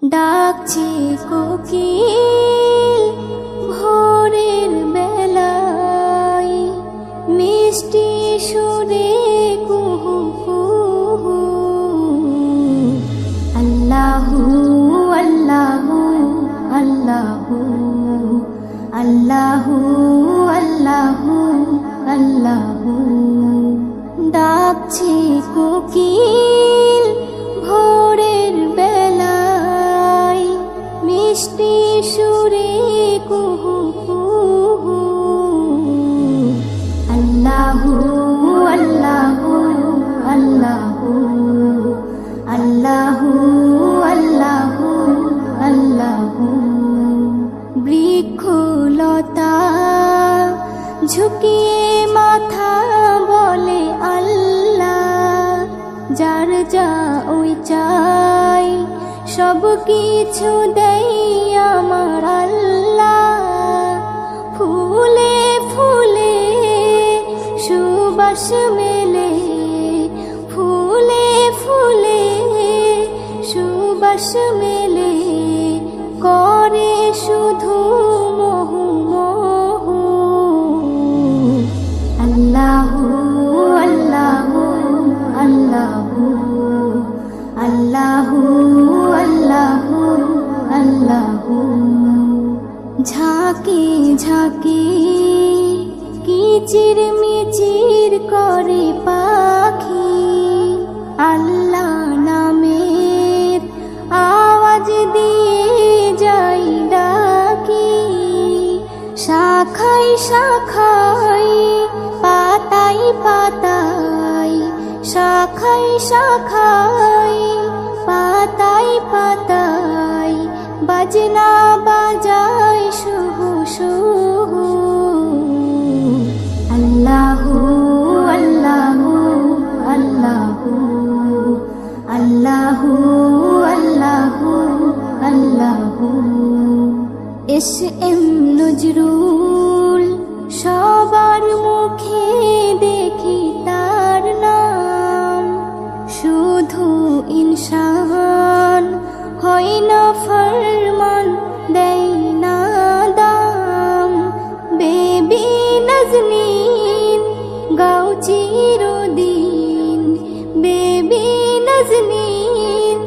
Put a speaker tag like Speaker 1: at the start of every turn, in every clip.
Speaker 1: ডাকছে কোকিল ভোরের বেলায়, মিষ্টি সুরে কুহু কুহু। আল্লাহু আল্লাহু আল্লাহু আল্লাহু আল্লাহু আল্লাহু। ডাকছে কোকিল ভোরের বেলায়, মিষ্টি সুরে কুহু কুহু। আল্লাহু আল্লাহু আল্লাহু আল্লাহু আল্লাহু আল্লাহু। বৃক্ষলতা ঝুঁকিয়ে মাথা বলে আল্লাহ, যার যা ওই চাই সব কিছু দেই আমার আল্লাহ। ফুলে ফুলে সুবাস মেলে, ফুলে ফুলে সুবাস মেলে, করে শুধু মোহু মোহু। আল্লাহু আল্লাহু আল্লাহু আল্লাহু আল্লাহু আল্লাহু। ঝাঁকে ঝাঁকে কিচির মিচির করে পাখি, আল্লাহ নামের আওয়াজ দিয়ে যাই ডাকি। শাখায় শাখায় পাতায় পাতায়, শাখায় শাখায় পাতায় পাতায়, বাজনা বাজায় শুহু শুহু। আল্লাহু আল্লাহু আল্লাহু আল্লাহু আল্লাহু আল্লাহু। এস.এম. নজরুল সবার মুখে দেখি তার নাম, শুধু ইনসান হয় না ফরমান, দেয় না দাম। বেবি নাজনীন গাও চিরদিন, বেবি নাজনীন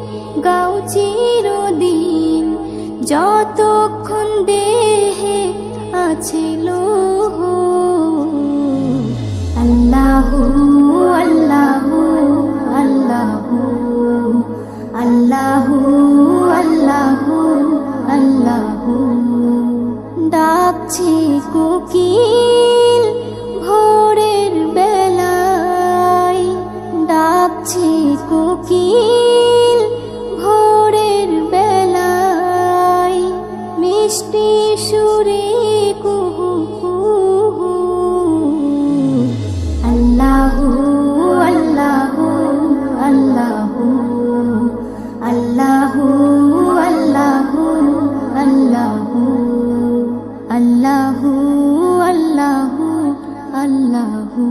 Speaker 1: গাও চিরদিন, যতক্ষণ দেহে আছে লোহ। আল্লাহু আল্লাহু আল্লাহু আল্লাহু আল্লাহু আল্লাহু। ডাকছে কোকিল ভোরের বেলায়, ডাকছে কোকিল ভোরের বেলায়, মিষ্টি সুরে কুহু কুহু। আল্লাহু আল্লাহু আল্লাহু আল্লাহু আল্লাহু আল্লাহু আল্লাহু আল্লাহু আল্লাহু।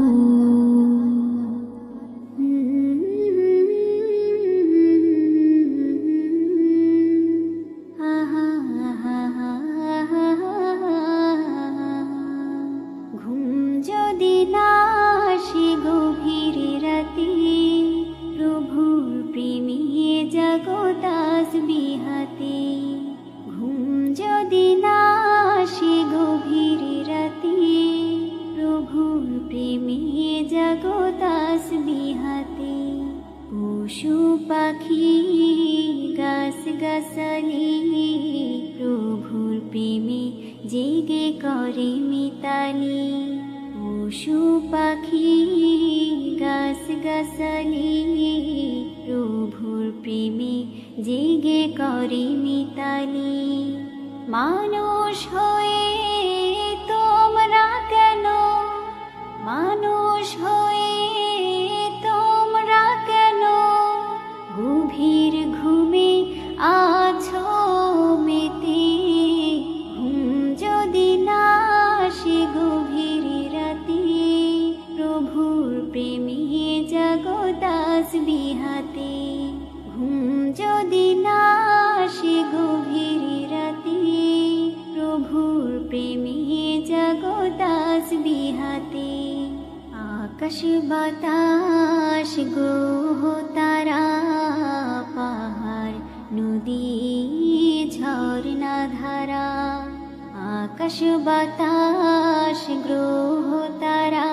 Speaker 1: ঘুম যদি না আসে গভীর রাতে, প্রভুর প্রেমে জাগো তাসবিহাতে। ঘুম যদি না আসে গভীর রাতে, প্রভুর প্রেমে জাগো তাসবিহাতে। পশু পাখি গাছ গাছালি, প্রভুর প্রেমে জেগে করে মিতালি। পশু পাখি গাছ গাছালি, প্রভুর প্রেমে জেগে করে মিতালি। মানুষ হয়ে তোমরা কেন, মানুষ হয়ে তোমরা কেন, গভীর ঘুমে আছো মেতে। ঘুম যদি না আসে গভীর রাতে, প্রভুর প্রেমে জাগো তাসবিহাতে। ঘুম যদি না আসে আকাশ বাতাস গ্রহ তারা পাহাড় নদী ঝর্ণা ধারা। আকাশ বাতাস গ্রহ তারা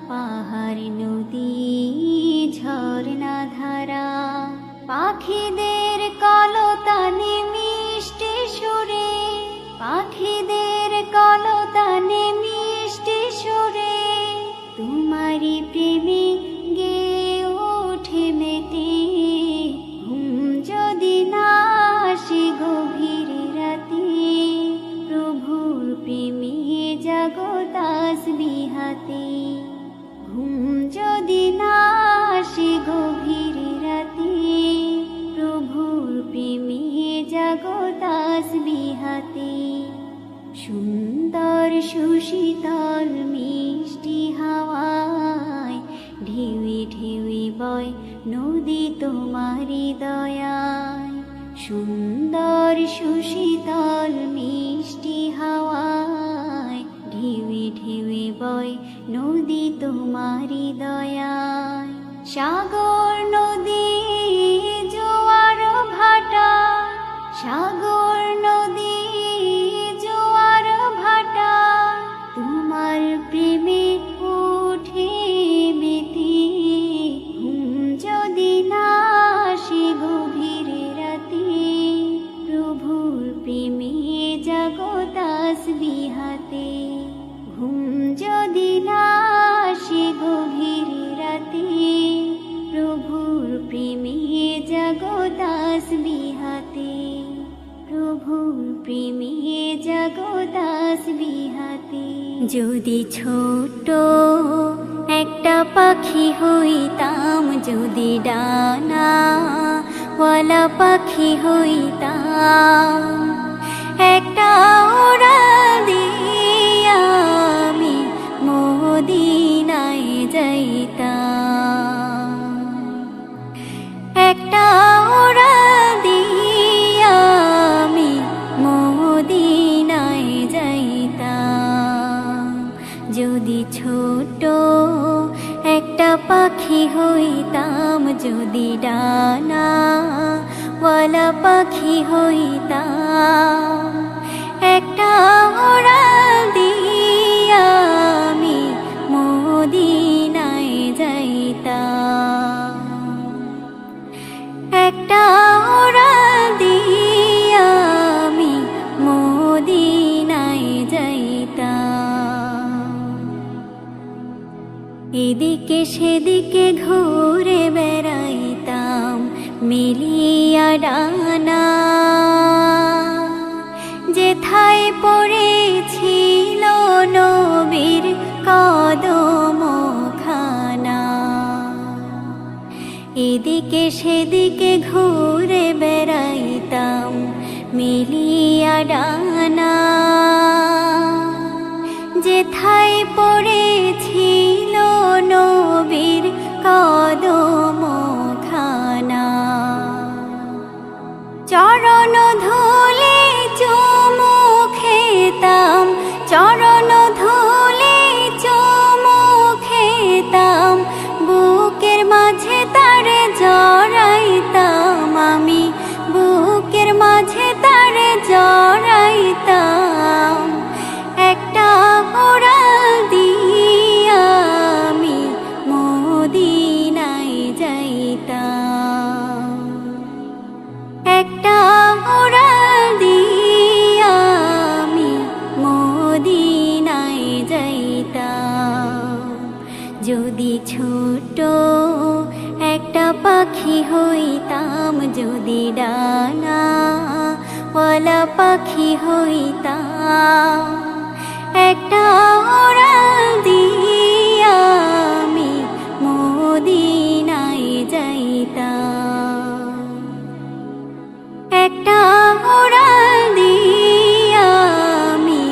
Speaker 1: পাহাড় নদী ঝর্ণা ধারা। পাখিদের কলতানে মিষ্টি সুরে, পাখিদের কলতানে মিষ্টি সুরে তোমারি প্রেমে গেয়ে ওঠে মেতে। ঘুম যদি না আসে গভীর রাতে, প্রভুর প্রেমে জাগো তাসবিহাতে। ঘুম যদি না আসে গভীর রাতে, প্রভুর প্রেমে জাগো তাসবিহাতে। সুন্দর সুশীতল মিষ্টি হাওয়ায় ঢেউয়ে ঢেউয়ে বয় নদী তোমারি দয়ায়। সুন্দর সুশীতল মিষ্টি হাওয়ায় ঢেউয়ে ঢেউয়ে বয় নদী তোমারি দয়ায়। সাগর নদী জোয়ার ভাটা, সাগর নদী জোয়ার ভাটা তোমার প্রেমে ওঠে মেতে। ঘুম যদি না আসে গভীর রাতে, প্রভুর প্রেমে জাগো তাসবিহাতে। ঘুম যদি না আসে গভীর রাতে, প্রভুর প্রেমে জাগো তাসবিহাতে। প্রভুর প্রেমে জাগো তাসবিহাতে। যদি ছোট একটা পাখি হইতাম, যদি ডানাওয়ালা পাখি হইতাম, একটা উড়াল দিয়া আমি মদিনায় যাইতাম। একটা উড়াল দিয়া আমি মদিনায় যাইতাম। যদি ছোট একটা পাখি হইতাম, যদি ডানাওয়ালা পাখি হইতাম, একটা উড়াল দিয়া আমি মদিনায় যাইতাম। একটা উড়াল দিয়া আমি মদিনায় যাইতাম। এদিকে সেদিকে ঘুরে বেড়াইতাম মিলিয়া ডানা, যেথায় পড়েছিল নবীর কদমখানা। এদিকে সেদিকে ঘুরে বেড়াইতাম মিলিয়া ডানা, যেথায় পড়েছিল নবীর কদমখানা। চরণ ধুলে চুমু খেতাম, চরণ ধুলে চুমু খেতাম, বুকের মাঝে তারে জড়াইতাম আমি, বুকের মাঝে তারে জড়াইতাম। একটা উড়াল দিয়া আমি মদিনায় যাইতাম। একটা উড়াল দিয়া আমি মদিনায় যাইতাম। যদি ছোট একটা পাখি হইতাম, যদি ডানাওয়ালা পাখি হইতাম, একটা উড়াল দিয়া আমি মদিনায় যাইতাম। একটা উড়াল দিয়া আমি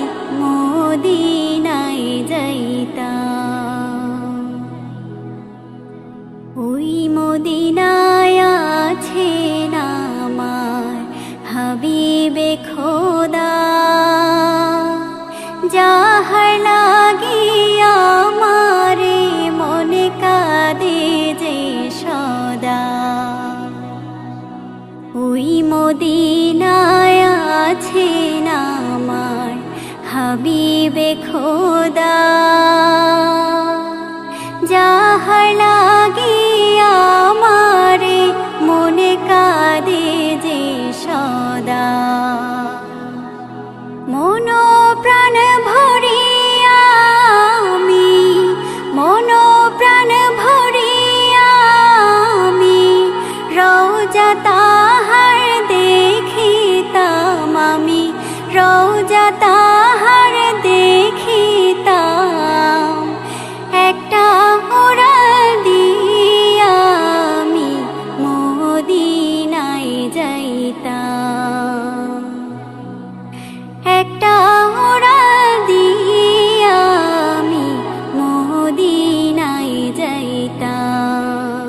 Speaker 1: মদিনায় যাইতাম। ওই মদিনায় আছেন আমার হাবিবে খোদা, যাহার লাগিয়া আমারে ওই মদিনায় আছেন আমার হাবিবে খোদা, যাহার লাগিয়া আমারে মনে কাঁদে যে সদা। মন প্রাণ ভরিয়া আমি, মন প্রাণ ভরিয়া আমি রওজা তাহার দেখিতাম, আমি রওজা তাহার দেখিতাম। একটা উড়াল দিয়া আমি মদিনায় যাইতাম, একটা উড়াল দিয়া আমি মদিনায় যাইতাম।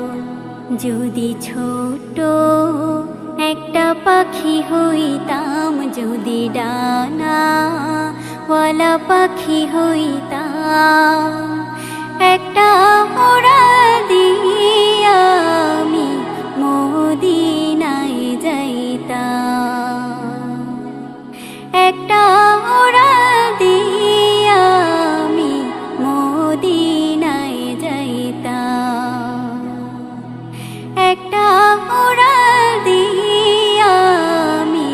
Speaker 1: যদি ছোট একটা পাখি হইতাম, যদি ডানাওয়ালা পাখি হইতাম, একটা উড়াল দিয়া আমি মদিনায় যাইতাম, একটা উড়াল দিয়া আমি মদিনায় যাইতাম, একটা উড়াল দিয়া আমি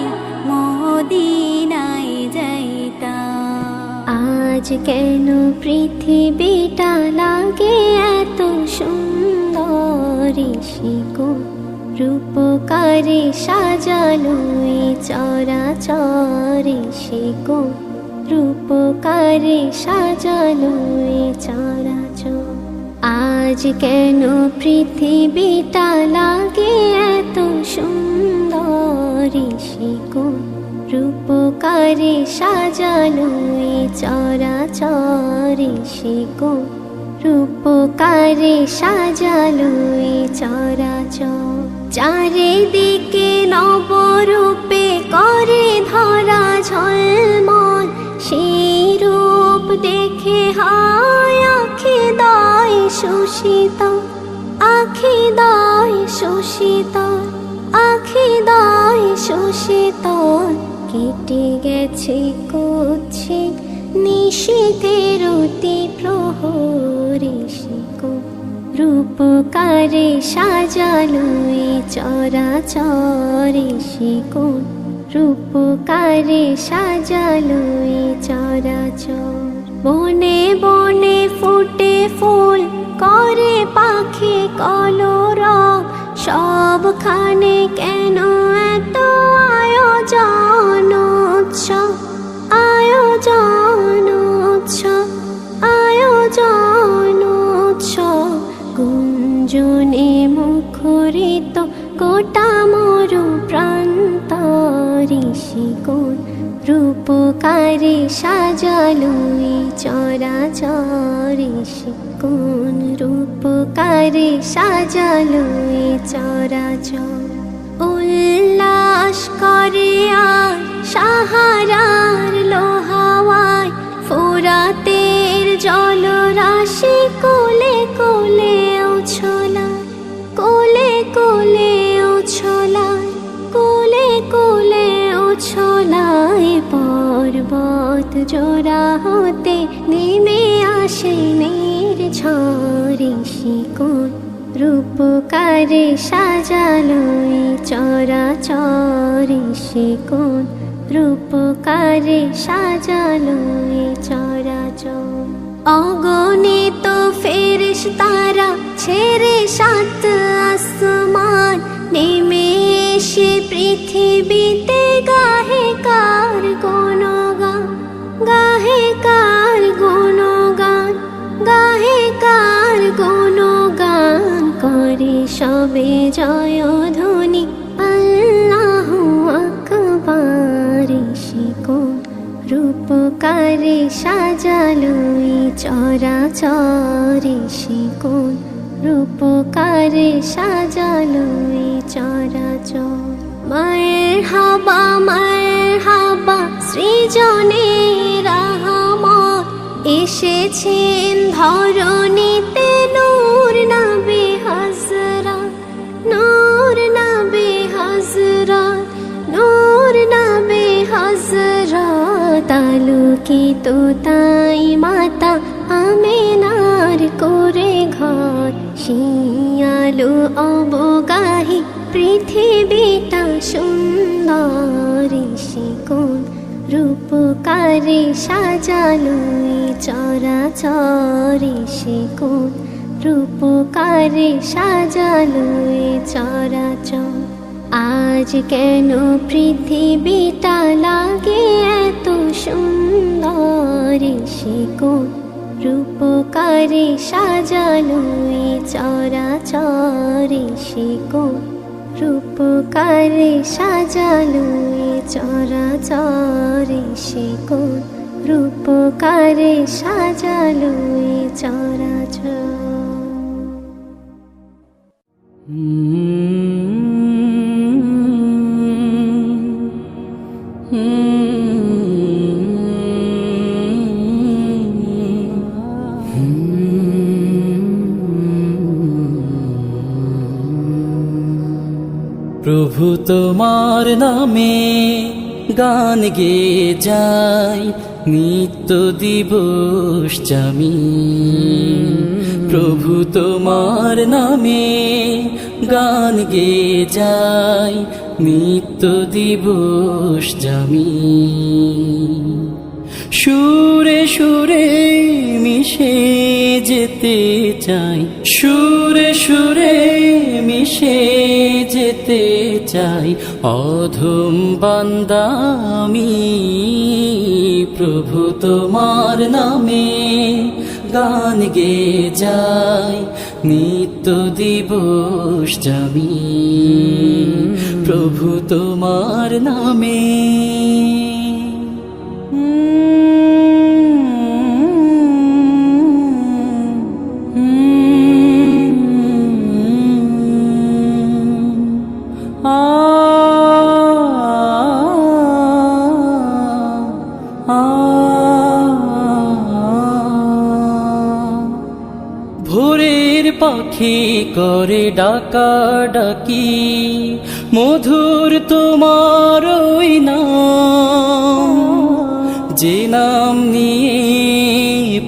Speaker 1: মদিনায় যাইতাম। আজ কেন পৃথিবীটা লাগে এত সুন্দর, শিকো রূপকারে সাজালো এই চরাচর, শিকো রূপকারে সাজালো এই চরাচর। আজ কেন পৃথিবীটা লাগে এত সুন্দর, শিকো রূপকারে সাজালো এই চরাচর, শিকো রূপকারে সাজালো এই চরাচর। চারিদিকে নবরূপে করে ধরা ঝলমল, সেই রূপ দেখে হয় আখি দায় শোষিত, আখি দায় শোষিত, আখি দায় শোষিত। কেটে গেছে কুচ্ছি নিশীথের অতি প্রহরে, শিকো রূপকারে সাজালো এই চরাচর, শিকো রূপকারে সাজালো এই চরাচর। বনে বনে ফুটে ফুল করে পাখি কলরব, সবখানে কেন এত আয়োজন উৎসব, আয়োজন উৎসব, আয়োজন উৎসব। গুঞ্জনে মুখরিত গোটা মরু প্রান্তরে, শিকো রূপকারে সাজালো এই চরাচর, শিকো রূপকারে সাজালো এই চরাচর। উল্লাস করে আর সাহারার লোহাওয়ায়, ফোরাতের জলরাশি কোলে কোলে উছলায়, কোলে কোলে উছলায়, কোলে কোলে উছলায়। পর্বত জোড়া হতে নেমে আসে নির্ঝরে, শিকো রূপকারে সাজালো এই চরাচর, শিকো রূপকারে সাজালো এই চরাচর। অগণিত ফেরেশতারা ছেড়ে সাত আসমান, নেমে এসে পৃথিবীতে গাহে কার গুণগান, গাহে কার গুণগান, গাহে কার গুণগান। করে সবে জয়ধ্বনি আল্লাহু আকবার, শিকো রূপকারে সাজালো এই চরাচর, শিকো রূপকারে সাজালো এই চরাচর। মারহাবা মারহাবা সৃজনে রহমত, এসেছেন ধরণীতে নূর নবী হযরত, নূর নবী হযরত। আলোকিত তাই মাতা আমেনার করে ঘর, শিয়ালো অবগাহী পৃথিবীটা সুন্দর, শিকোণ রূপকারে সাজালো চরাচর, শিকোণ রূপকারে সাজালো চরাচর। আজ কেন পৃথিবীটা লাগে এত সুন্দর, শিকোণ রূপকারে সাজালো চরাচর, শিকোণ রূপকারে সাজালো চরাচর, শিকোণ রূপকারে সাজালো চরাচর।
Speaker 2: প্রভু তোমার নামে গান গেয়ে যাই নিত্য দিবস জামি, প্রভু তোমার নামে গান গেয়ে যাই নিত্য দিবস জামি। সুরে সুরে মিশে যেতে চাই, সুরে সুরে মিশে যেতে চাই অধম বান্দা আমি, প্রভু তোমার নামে গান গেয়ে যাই নিত্য দিবস জামি, প্রভু তোমার নামে। ভোরের পাখি করে ডাকা ডাকি মধুর তোমার ওই নাম, যে নাম নিয়ে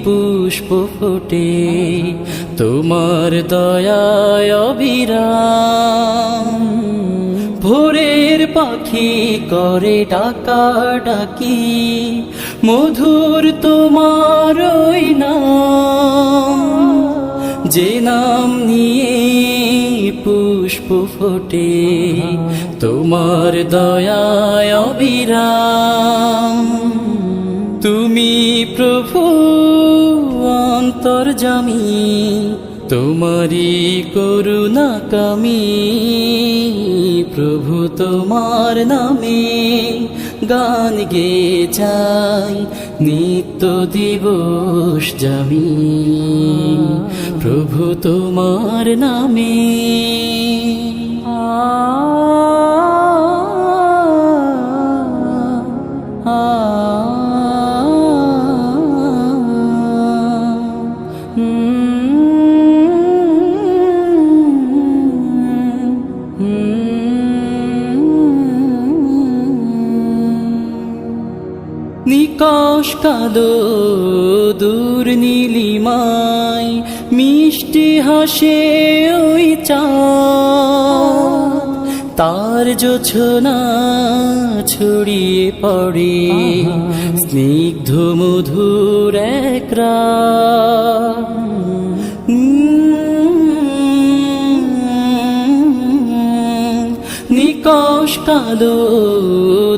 Speaker 2: পুষ্প ফোটে তোমার দয়ায় অবিরাম। ভোরের পাখি করে ডাকা ডাকি মধুর তোমার ওই নাম, যে নাম নিয়ে পুষ্প ফোটে তোমার দয়ায় অবিরাম। তুমি প্রভু অন্তর্যামী, তোমারি করুণা কামি, প্রভু তোমার নামে গান গেয়ে যাই নিত্য দিবস জামি, প্রভু তোমার নামে। নিকাশ কালো দূর নীলিমায় মিষ্টি হাসে ওই চাঁদ, তার জোছনা ছড়িয়ে পড়ে স্নিগ্ধ মধুর এক রাত। নিকাশ কালো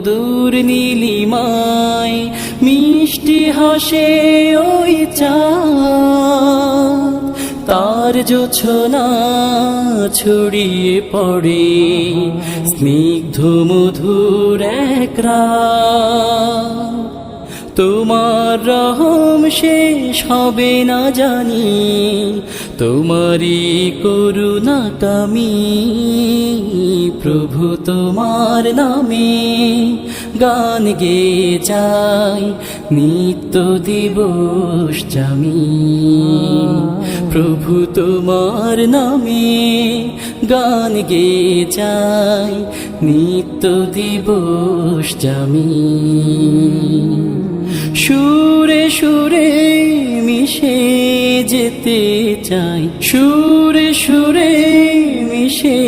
Speaker 2: দূর নীলিমায় মিষ্টি হাসে ওই চাঁদ, তার জোছনা ছড়িয়ে পড়ে স্নিগ্ধ মধুর এক রাত। তোমার রহম শেষ হবে না জানি, তোমারি করুণা কামি, প্রভু তোমার নামে গান গেয়ে যাই নিত্য দিবস জামি প্রভু তোমার নামে গান গেয়ে যাই নিত্য দিবস জামি সুরে সুরে মিশে যেতে চাই সুরে সুরে মিশে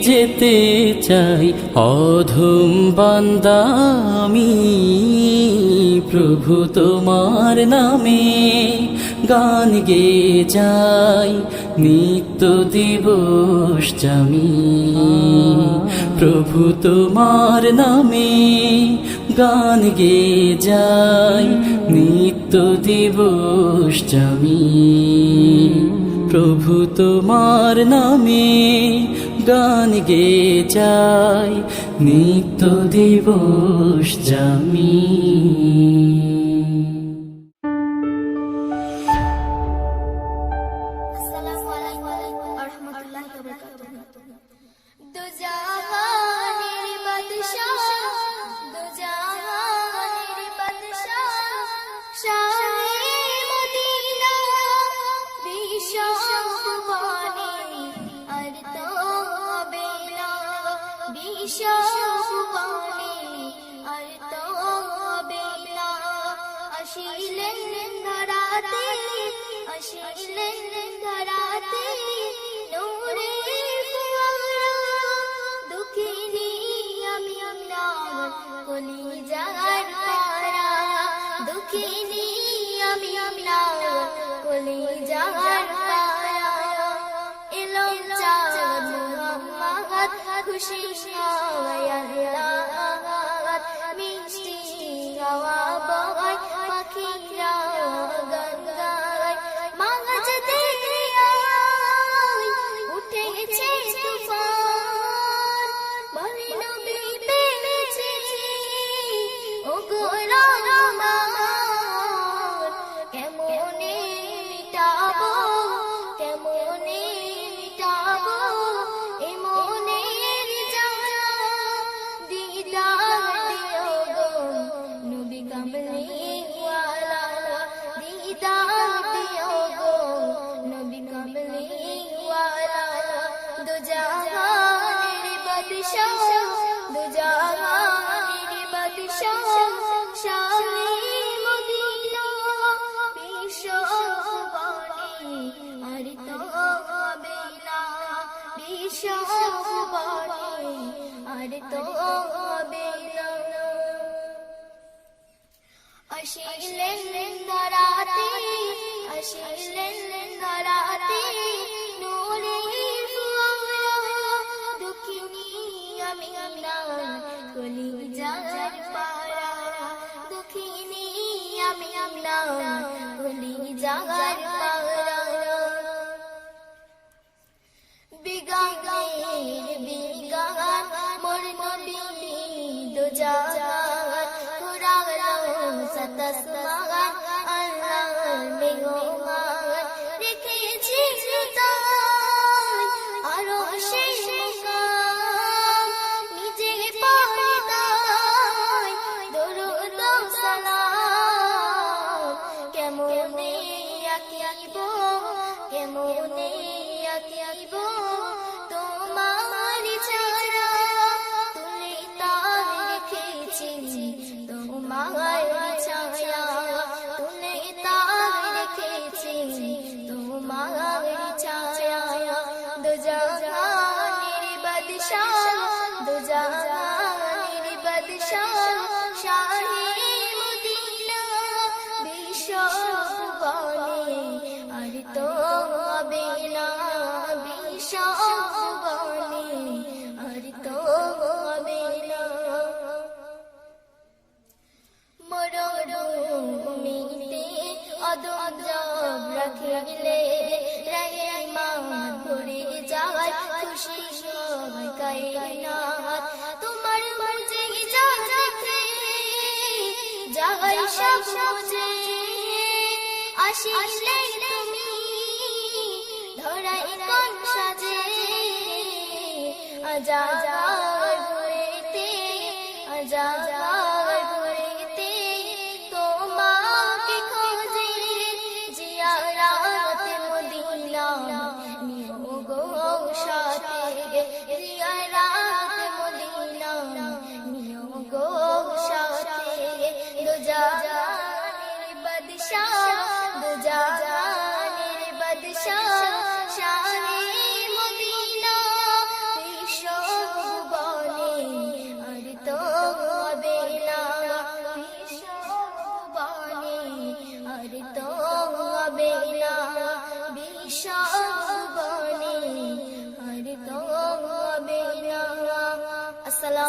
Speaker 2: যেতে চাই অধম বান্দা আমি প্রভু তোমার নামে গান গেয়ে যাই নিত্য দিবস জামি প্রভু তোমার নামে গান গেয়ে যাই নিত্য দিবস জামি প্রভু তোমার নামে গান গেয়ে যাই নিত্য দিবস জামি
Speaker 3: আসসালামু আলাইকুম ওয়া রাহমাতুল্লাহি ওয়া বারাকাতুহু দো জাহানের বাদশাহ দো জাহানের বাদশাহ শাহে মদিনা বিশ্ব সুবহানে আর তো হবে না বিশ্ব সুবহানে আর তো হবে না আসিলেন ধরাতে আসিলেন ধরাতে নূরে ফুয়ারা দুঃখিনী আমি আপনার কলিজার পারা দুঃখিনী আমি আপনার কলিজার পারা এলো চাঁদ মুহাম্মদ খুশি হয় আল্লাহ মিষ্টি হাওয়া বয় পাখিরা গান গায় মাঝ দরিয়ায় উঠেছে তুফান বলে নবী পেয়েছে ওগো রহমান কেমনে মিটাবো কেমনে মিটাবো এ মনের জ্বালা দিদার দিও গো নবী কামলিওয়ালা দিদার দিও গো নবী কামলিওয়ালা দো জাহানের বাদশাহ দো জাহানের বাদশাহ শাহে মদিনা বিশ্ব সুবহানে আর তো হবে না বিশ্ব সুবহানে আর তো হবে না আসিলেন ধরাতে আসিলেন ধরাতে নূরে ফুয়ারা দুঃখিনী আমি আপনার কলিজার পারা দুঃখিনী আমি আপনার কলিজার পারা বিগানের বিগান মোর নবী দো জাহান কুরালো সাতাসমান আল্লাহর মেহমান রেখেছি তাই আরো সেই মুকাম নিজে পড়ে তাই দরুদ ও সালাম কেমনে আঁকিব কেমনে আঁকিব তোমার ছাড়া তুলে তার রেখেছি তোমার ছায়া তুলে তার রেখেছি তোমার ছায়া দো জাহানের বাদশাহ দো জাহানের বাদশাহ শাহে মদিনা বিশ্ব সুবহানে আর তো হবে না বিশ্ব সুবহানে আর তো হবে না মরুভূমিতে অদম জব রাখিলে রহমান ভরে যায় খুশি সবাই কায়নাত তোমার মুজে যা দেখে যায় সব বুঝে আসিলে তুমি ধরাই কোন সাজে আজাবার ঘুরেতে আজাবার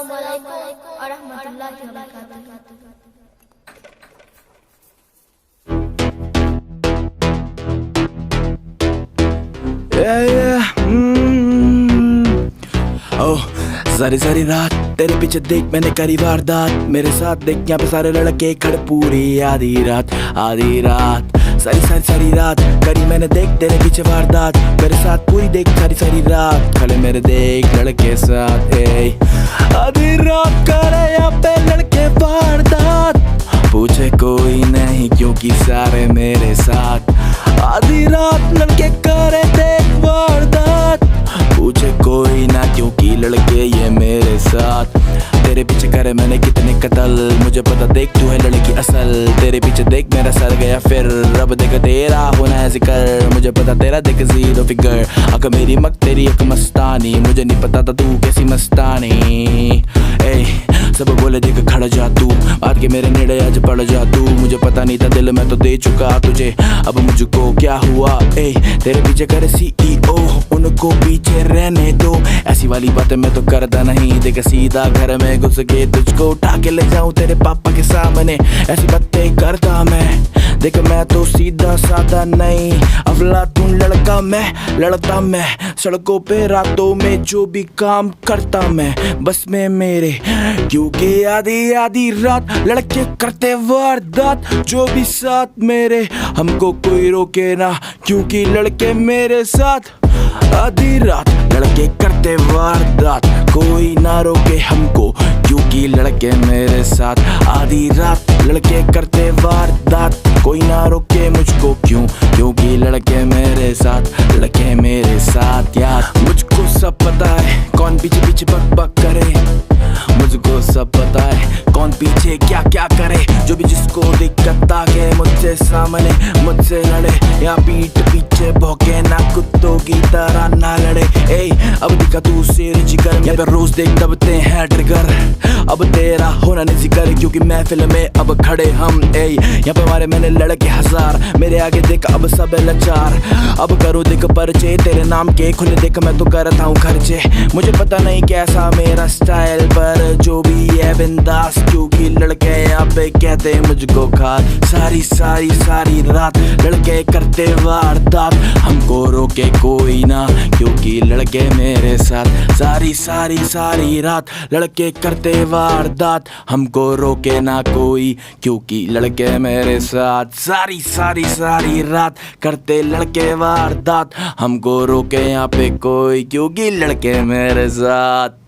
Speaker 3: আসসালামু আলাইকুম ওয়া রাহমাতুল্লাহি ওয়া বারাকাতুহু।
Speaker 4: सारी सारी रात तेरे पीछे देख मैंने करी वारदात, मेरे साथ देख यहाँ पे सारे लड़के खड़े पूरी आधी रात सारी सारी सारी रात करी मैंने देख तेरे पीछे वारदात, मेरे साथ पूरी देख सारी सारी रात खड़े मेरे देख लड़के साथ। आधी रात करे यहाँ पे लड़के वारदात, पूछे कोई नहीं क्योंकि सारे मेरे साथ। आधी रात लड़के करे देख वारदात, पूछे कोई ना क्योंकि लड़के ये मेरे साथ। तेरे पीछे करे मैंने कितने कत्ल, मुझे पता देख तू है लड़की असल। तेरे पीछे देख मेरा सर गया फिर, रब देख तेरा होना है जिक्र, मुझे पता तेरा देख जीरो फिगर। अक मेरी मक तेरी एक मस्तानी, मुझे नहीं पता था तू कैसी मस्तानी। सब बोले देख खड़ा जा तू, बात के मेरे नेड़े आज पड़ जा तू। मुझे पता नहीं था दिल मैं तो दे चुका तुझे, अब मुझको क्या हुआ। तेरे पीछे करे CEO, उनको पीछे रहने दो। ऐसी वाली बातें मैं तो करता नहीं, देख सीधा घर में घुस के तुझको उठा के ले जाऊं तेरे पापा के सामने। ऐसी बातें करता मैं, देख मैं तो सीधा साधा नहीं, अफलातून लड़का मैं, लड़ता मैं सड़कों पे रातों में जो भी काम करता मैं बस में मेरे। क्योंकि आधी आधी रात लड़के करते वारदात, जो भी साथ मेरे हमको कोई रोके ना क्योंकि लड़के मेरे साथ। आधी रात लड़के करते वारदात, कोई ना रोके हमको क्योंकि लड़के मेरे साथ। आधी रात लड़के करते वारदात, कोई ना रोके मुझको क्योंकि लड़के मेरे साथ, लड़के मेरे साथ। यार मुझको सब पता है कौन पीछे पीछे बक बक करे, मुझको सब पता है कौन पीछे क्या क्या करे। जो भी जिसको दिक्कत आके मुझसे सामने मुझसे लड़े, या पीठ पीछे भौंके ना कुत्तों की तरह ना लड़े। अब दिखा तू शेर जिगर, यहाँ पे रोज देख दबते हैं ट्रिगर। अब तेरा होना नहीं जिक्र क्योंकि महफिल में अब खड़े हम। यहाँ पे मारे मैंने लड़के हजार, मेरे आगे देख अब सब लाचार। अब करो देख परचे तेरे नाम के खुले, देख मैं तो करता हूँ खर्चे। मुझे पता नहीं कैसा मेरा स्टाइल पर जो भी है बिंदास, क्योंकि लड़के यहाँ पे कहते मुझको खास। सारी सारी सारी रात लड़के करते वारदात, हमको रोके कोई ना क्योंकि लड़के मेरे साथ। सारी सारी सारी रात लड़के करते वारदात, हमको रोके ना कोई क्योंकि लड़के मेरे साथ। सारी सारी सारी रात करते लड़के वारदात, हमको रोके यहाँ पे कोई क्योंकि लड़के मेरे साथ।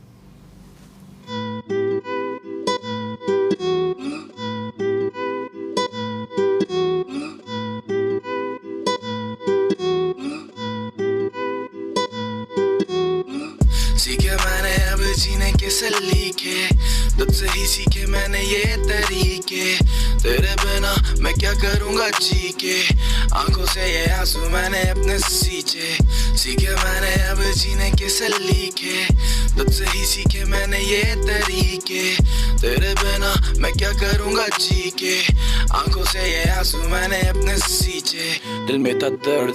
Speaker 4: सीखे मैंने अब जीने के सलीके, तुझसे ही सीखे मैंने ये तरीके। तेरे बिना मैं क्या करूँगा जी के, आंखों से ये आंसू मैंने अपने सींचे। सीखे मैंने अब जीने के सलीके, तुझसे ही सीखे मैंने ये तरीके। तेरे बिना मैं क्या करूँगा जी के, आंखों से ये आंसू मैंने अपने सींचे। दिल में था दर्द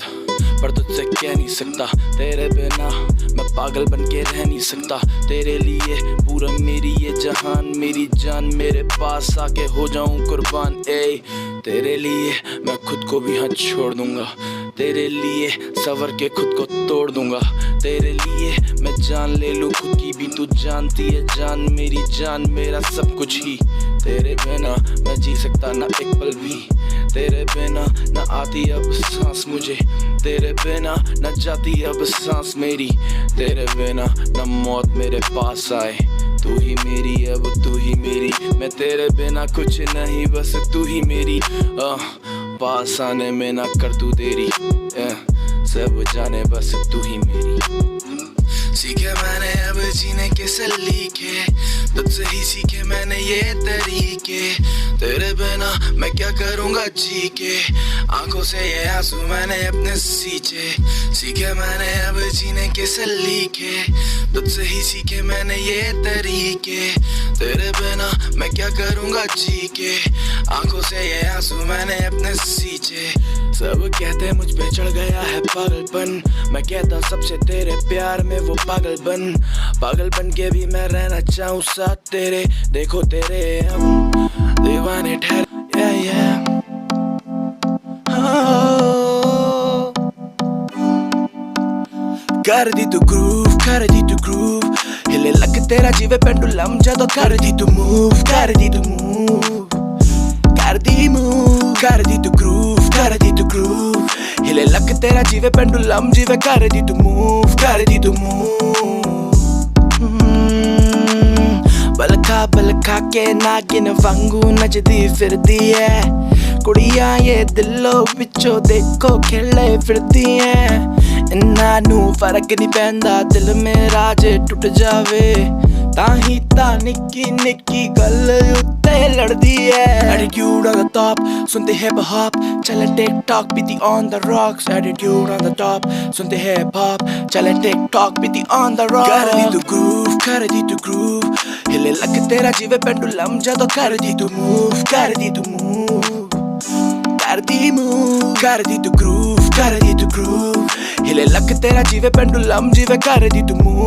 Speaker 4: पर तुझसे कह नहीं सकता, तेरे बिना मैं पागल बन के रह नहीं सकता। तेरे लिए पूरा मेरी ये जहान, मेरी जान मेरे पास आके हो जाऊं कुर्बान। तेरे लिए मैं खुद को भी हाथ छोड़ दूंगा, तेरे लिए सवर के खुद को तोड़ दूंगा। तेरे लिए मैं जान ले लूं खुद की भी, तू जानती है जान मेरी जान मेरा सब कुछ ही। तेरे बिना मैं जी सकता ना एक पल भी, तेरे बिना न आती अब सांस मुझे। तेरे बिना न जाती अब सांस मेरी, तेरे बिना न मौत मेरे पास आए। तू ही मेरी अब तू ही मेरी, मैं तेरे बिना कुछ नहीं बस तू ही मेरी। पास आने में ना कर तू देरी, सब जाने बस तू ही मेरी। सीखे मैंने अब जीने के सलीके, तुझसे ही सीखे मैंने ये तरीके। तेरे बिना मैं क्या करूँगा जी के, आंखों से ये आंसू मैंने अपने सींचे। सीखे मैंने अब जीने के सलीके, तुझसे ही सीखे मैंने ये तरीके। तेरे बिना मैं क्या क्या करूंगा जी के, आंखों से ये आंसू मैंने अपने सींचे। सब कहते मुझ पे चढ़ गया है पागलपन, मैं कहता सबसे तेरे प्यार में वो पागल बन के भी मैं रहना चाहूँ साथ तेरे। देखो तेरे हम दीवाने ठहरे, yeah, oh। कर दी तू ग्रूव, हिले लग तेरा जीवे पेंडुलम जदों कर दी तू मूव, कर दी तू ग्रूव, हिले लग तेरा जीवे पेंडुलम जीवे कर दी तू मूव। बलखा के नागिन वांगू नचदी फिरदी है, कुड़ियां ये दिलों विचों देखो खिले फिरदी है। इन्ना नू फर्क नहीं पैंदा दिल मेरा जे टुट जावे, ताही ता निक्की निक्की गल उत्ते लड़दी है। Attitude on the top, सुनते हिप हॉप, चले टिकटॉक बीती on the rocks। Attitude on the top, सुनते हिप हॉप, चले टिकटॉक बीती on the rocks। कर दी तू ग्रूव, हिले लग तेरा जीवे पेंडुलम जदों कर दी तू मूव, कर दी तू ग्रूव, हिले लग तेरा जीवे पेंडुलम जीवे कर दी तू मूव।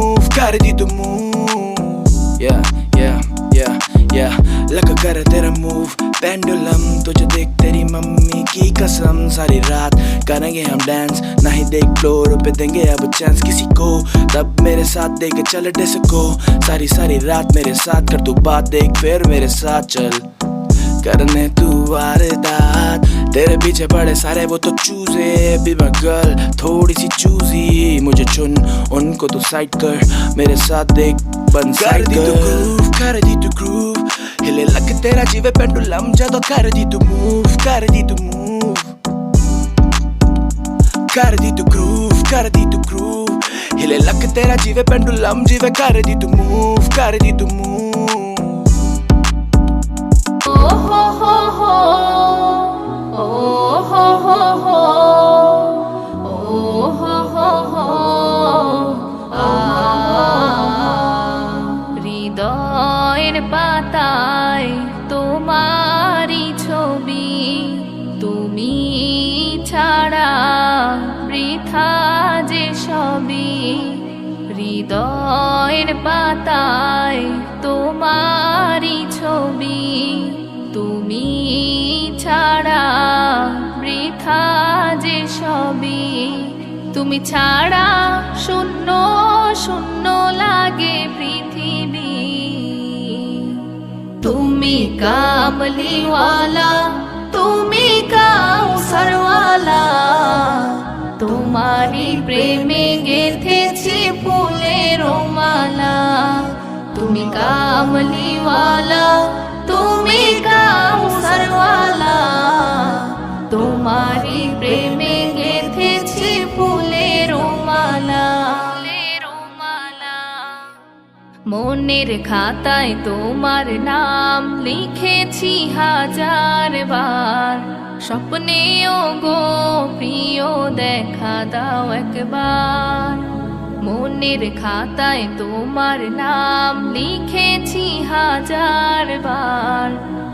Speaker 4: Yeah, लग कर तेरा मूव पेंडुलम, तुझे देख तेरी मम्मी की कसम। सारी रात करेंगे हम डांस, नहीं देख फ्लोर पे देंगे अब चांस किसी को, तब मेरे साथ देख चल डिस्को। सारी रात मेरे साथ कर तू बात, देख फिर मेरे साथ चल करने तू वारदात। तेरे पीछे पड़े सारे वो तो चूजे, बी माय गर्ल थोड़ी सी चूजी, मुझे चुन उनको तू साइड कर, मेरे साथ देख बन साइड कर दी तू ग्रूव, हिले लग तेरा जीवे पेंडुलम जदों कर दी तू मूव, कर दी तू ग्रूव, हिले लग तेरा जीवे पेंडुलम जीवे कर दी तू मूव।
Speaker 5: হৃদয়ের পাতায় তোমারই ছবি, তুমি ছাড়া বৃথা যে সবই। হৃদয়ের পাতায় তোমারই ছবি, তুমি ছাড়া বৃথা যে সবই। তুমি ছাড়া শূন্য শূন্য লাগে পৃথিবী। তুমি কামলিওয়ালা, তুমি কাউসারওয়ালা, তোমারই প্রেমে গেঁথেছি ফুলের মালা। তুমি কামলিওয়ালা, তুমি কাউসারওয়ালা, তোমারই প্রেমে গেঁথেছি ফুলের মালা। মনের খাতায় তোমার নাম লিখেছি হাজার বার, স্বপ্নেও গো প্রিয় দেখা দাও একবার। মনের খাতায় তোমার নাম লিখেছি হাজার বার,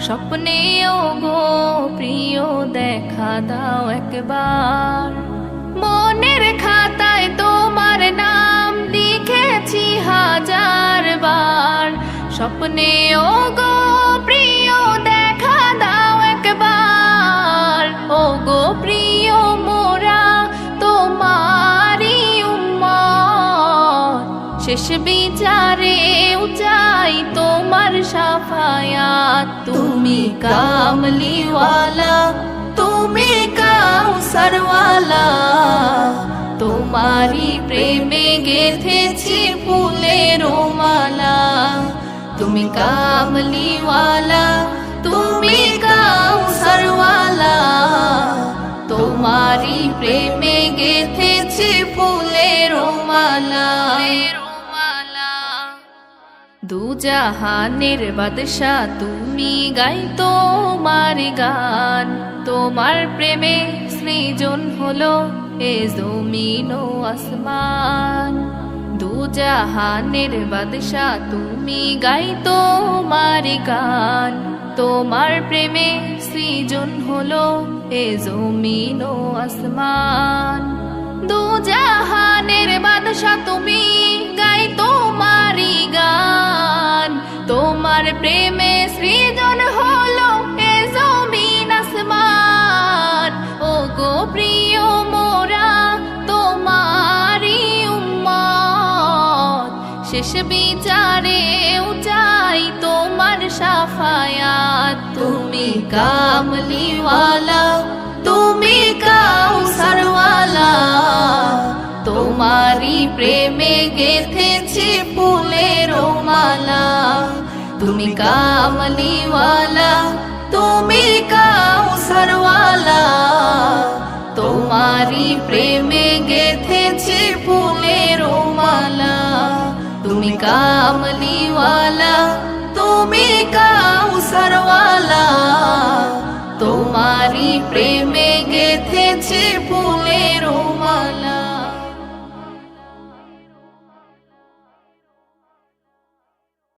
Speaker 5: স্বপ্নেও গো প্রিয় দেখা দাও একবার। মনের খাতায় তোমার নাম লিখেছি হাজার বার, স্বপ্নেও গো প্রিয় দেখা দাও একবার। ও গো প্রিয় মোরা তোমারি উম্মত, শেষ বিচারেও চাই তোমার শাফায়াত। তুমি কামলিওয়ালা, তুমি কাউসারওয়ালা, তোমারি প্রেমে গেঁথেছি ফুলের মালা। তুমি কামলিওয়ালা, তুমি কাউসারওয়ালা, তোমারি প্রেমে গেঁথেছি ফুলের মালা। দুজাহানের বাদশা তুমি, গাই তোমার গান। তোমার প্রেমে সৃজন হলো এ জমিন ও আসমান। দু জাহানের বাদশা তুমি, গাই তোমার গান। তোমার প্রেমে সৃজন হলো এ জমিন ও আসমান। দু জাহানের বাদশা তুমি, গাই তোমারি গান। তোমার প্রেমে সৃজন হলো এ জমিন আসমান। ও গো প্রিয় মোরা তোমারি উম্মত, শেষ বিচারেও চাই তোমার শাফায়াত। তুমি কামলিওয়ালা, তুমি কাউসারওয়ালা, তোমারি প্রেমে গেথেছি ফুলের মালা। তুমি কামলিওয়ালা, তুমি কাউসারওয়ালা, তোমারি প্রেমে গেথেছি ফুলের মালা। তুমি কামলিওয়ালা, তুমি কাউসারওয়ালা।